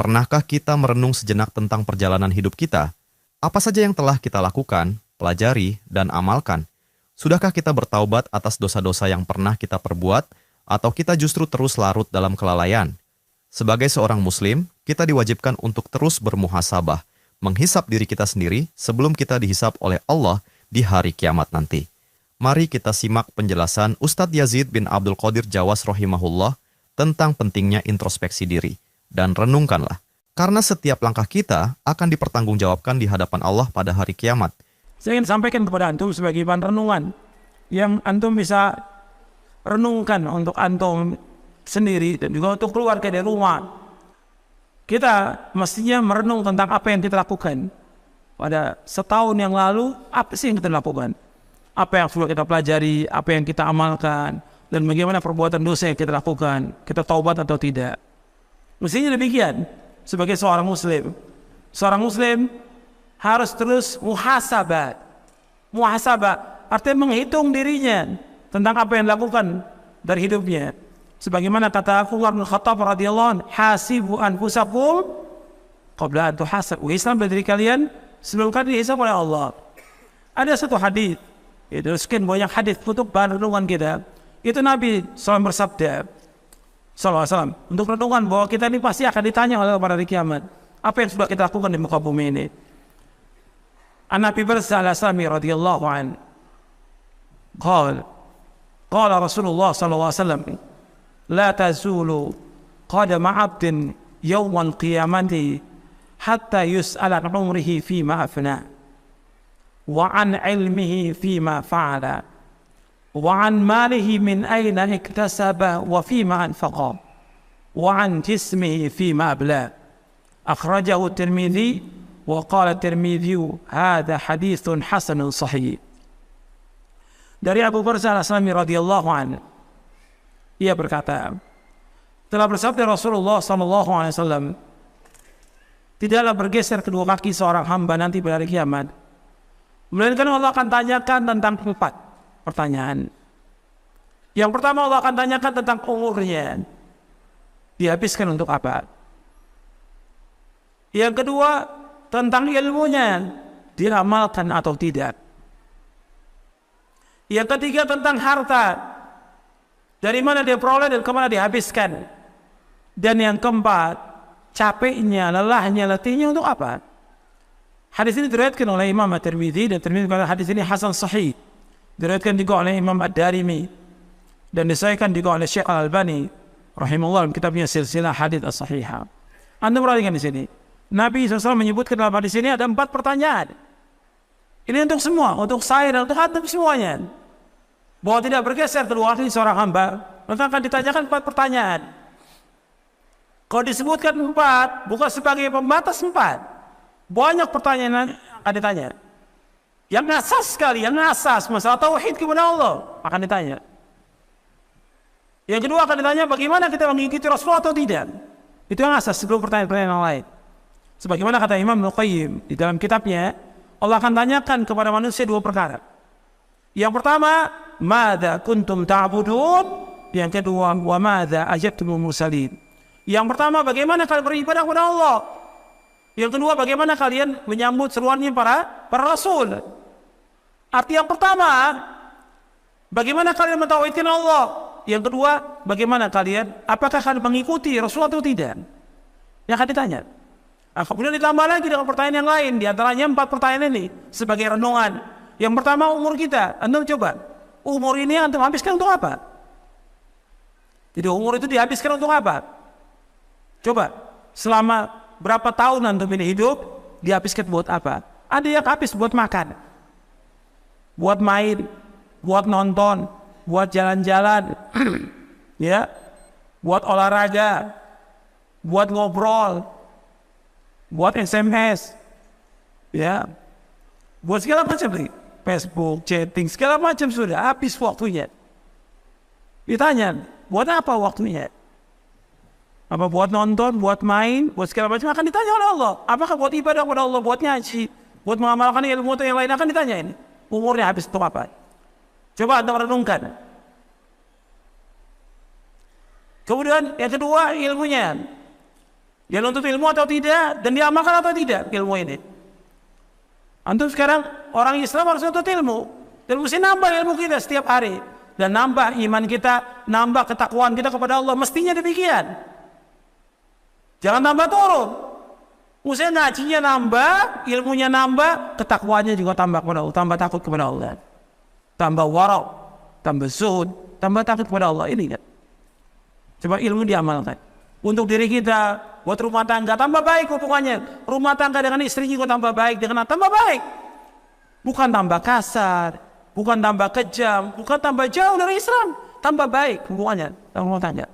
Pernahkah kita merenung sejenak tentang perjalanan hidup kita? Apa saja yang telah kita lakukan, pelajari, dan amalkan? Sudahkah kita bertaubat atas dosa-dosa yang pernah kita perbuat, atau kita justru terus larut dalam kelalaian? Sebagai seorang muslim, kita diwajibkan untuk terus bermuhasabah, menghisap diri kita sendiri sebelum kita dihisap oleh Allah di hari kiamat nanti. Mari kita simak penjelasan Ustadz Yazid bin Abdul Qadir Jawas rahimahullah tentang pentingnya introspeksi diri. Dan renungkanlah, karena setiap langkah kita akan dipertanggungjawabkan di hadapan Allah pada hari kiamat. Saya ingin sampaikan kepada antum sebagai bahan renungan yang antum bisa renungkan untuk antum sendiri dan juga untuk keluarga dari rumah. Kita mestinya merenung tentang apa yang kita lakukan pada setahun yang lalu. Apa sih yang kita lakukan? Apa yang sudah kita pelajari, apa yang kita amalkan, dan bagaimana perbuatan dosa yang kita lakukan, kita taubat atau tidak. Mestinya demikian sebagai seorang muslim. Seorang muslim harus terus muhasabah. Muhasabah artinya menghitung dirinya tentang apa yang dilakukan dari hidupnya. Sebagaimana kata Umar bin Khattab radhiyallahu anhu, hasibu anfusakum qabla an tuhasabu. Islam dari kalian sebelum kalian dihisab oleh Allah. Ada satu hadis, itu sekian banyak hadis untuk bahan renungan kita. Itu Nabi SAW bersabda, SAW, untuk renungan bahwa kita ini pasti akan ditanya oleh pada hari kiamat. Apa yang sudah kita lakukan di muka bumi ini? An-Nabi Al-Aslami radhiyallahu anhu qala Rasulullah SAW, la tazulu qadama abdin yawmal qiyamati hatta yus'ala an umrihi fima afna wa an ilmihi fima fa'ala وعن ماله من أين اكتسب وفيما أنفقه وعن جسمه فيما أبلاه أخرجه الترمذي وقال الترمذي هذا حديث حسن صحيح. Dari Abu Barzah Al-Aslami radhiyallahu anhu, ia berkata, telah bersabda Rasulullah SAW, tidaklah bergeser kedua kaki seorang hamba nanti pada hari kiamat, melainkan Allah akan tanyakan tentang 4 pertanyaan. Yang pertama, Allah akan tanyakan tentang umurnya, dihabiskan untuk apa. Yang kedua, tentang ilmunya, diramalkan atau tidak. Yang ketiga, tentang harta, dari mana dia peroleh dan kemana dihabiskan. Dan yang keempat, capeknya, lelahnya, letihnya untuk apa. Hadis ini diriwayatkan oleh Imam At-Tirmidzi, dan Tirmidzi berkata hadis ini hasan sahih. Diriwayatkan juga oleh Imam Ad-Darimi dan disahihkan juga oleh Syekh Al-Albani rahimahullah dalam kitabnya Silsilah Hadits As-Sahihah. Anda perhatikan di sini, Nabi SAW menyebutkan dalam hadis ini ada 4 pertanyaan. Ini untuk semua, untuk saya dan untuk antum semuanya. Bahwa tidak bergeser kedua kaki seorang hamba, maka akan ditanyakan 4 pertanyaan. Kalau disebutkan 4, bukan sebagai pembatas 4. Banyak pertanyaan akan ditanya. Yang asas sekali, yang asas masalah tauhid kepada Allah akan ditanya. Yang kedua akan ditanya bagaimana kita mengikuti Rasulullah atau tidak. Itu yang asas sebelum pertanyaan-pertanyaan yang lain. Sebagaimana kata Imam Ibnu Qayyim di dalam kitabnya, Allah akan tanyakan kepada manusia 2 perkara. Yang pertama, madza kuntum ta'budun? Yang kedua, wa madza ajabtumul mursalin? Yang pertama, bagaimana kalian beribadah kepada Allah? Yang kedua, bagaimana kalian menyambut seruannya para rasul? Arti yang pertama, bagaimana kalian mentauhidkan Allah? Yang kedua, bagaimana kalian, apakah kalian mengikuti Rasulullah atau tidak? Yang akan ditanya. Nah, kemudian ditambah lagi dengan pertanyaan yang lain. Di antaranya 4 pertanyaan ini sebagai renungan. Yang pertama, umur kita. Antum coba, umur ini antum habiskan untuk apa? Jadi umur itu dihabiskan untuk apa? Coba, selama berapa tahun antum ini hidup, dihabiskan buat apa? Ada yang habis buat makan, buat main, buat nonton, buat jalan-jalan, ya, buat olahraga, buat ngobrol, buat SMS, ya, buat segala macam nih, Facebook, chatting, segala macam sudah habis waktunya. Ditanya, buat apa waktunya? Apa buat nonton, buat main, buat segala macam, akan ditanya oleh Allah. Apakah buat ibadah kepada Allah, buat ngaji, buat mengamalkan ilmu atau yang lain, akan ditanya ini. Umurnya habis untuk apa? Coba Anda renungkan. Kemudian yang kedua, ilmunya. Dia nuntut ilmu atau tidak, dan dia amalkan atau tidak ilmu ini. Antum sekarang orang Islam harus nuntut ilmu, dan mesti nambah ilmu kita setiap hari, dan nambah iman kita, nambah ketakwaan kita kepada Allah. Mestinya demikian. Jangan tambah turun. Mesti ngajinya nambah, ilmunya nambah, ketakwaannya juga tambah kepada Allah, tambah takut kepada Allah, tambah warau, tambah zuhud, tambah takut kepada Allah. Ini kan. Coba ilmu diamalkan. Untuk diri kita, buat rumah tangga, tambah baik hubungannya. Rumah tangga dengan istri juga tambah baik, dengan tambah baik. Bukan tambah kasar, bukan tambah kejam, bukan tambah jauh dari Islam. Tambah baik hubungannya dalam rumah tangga.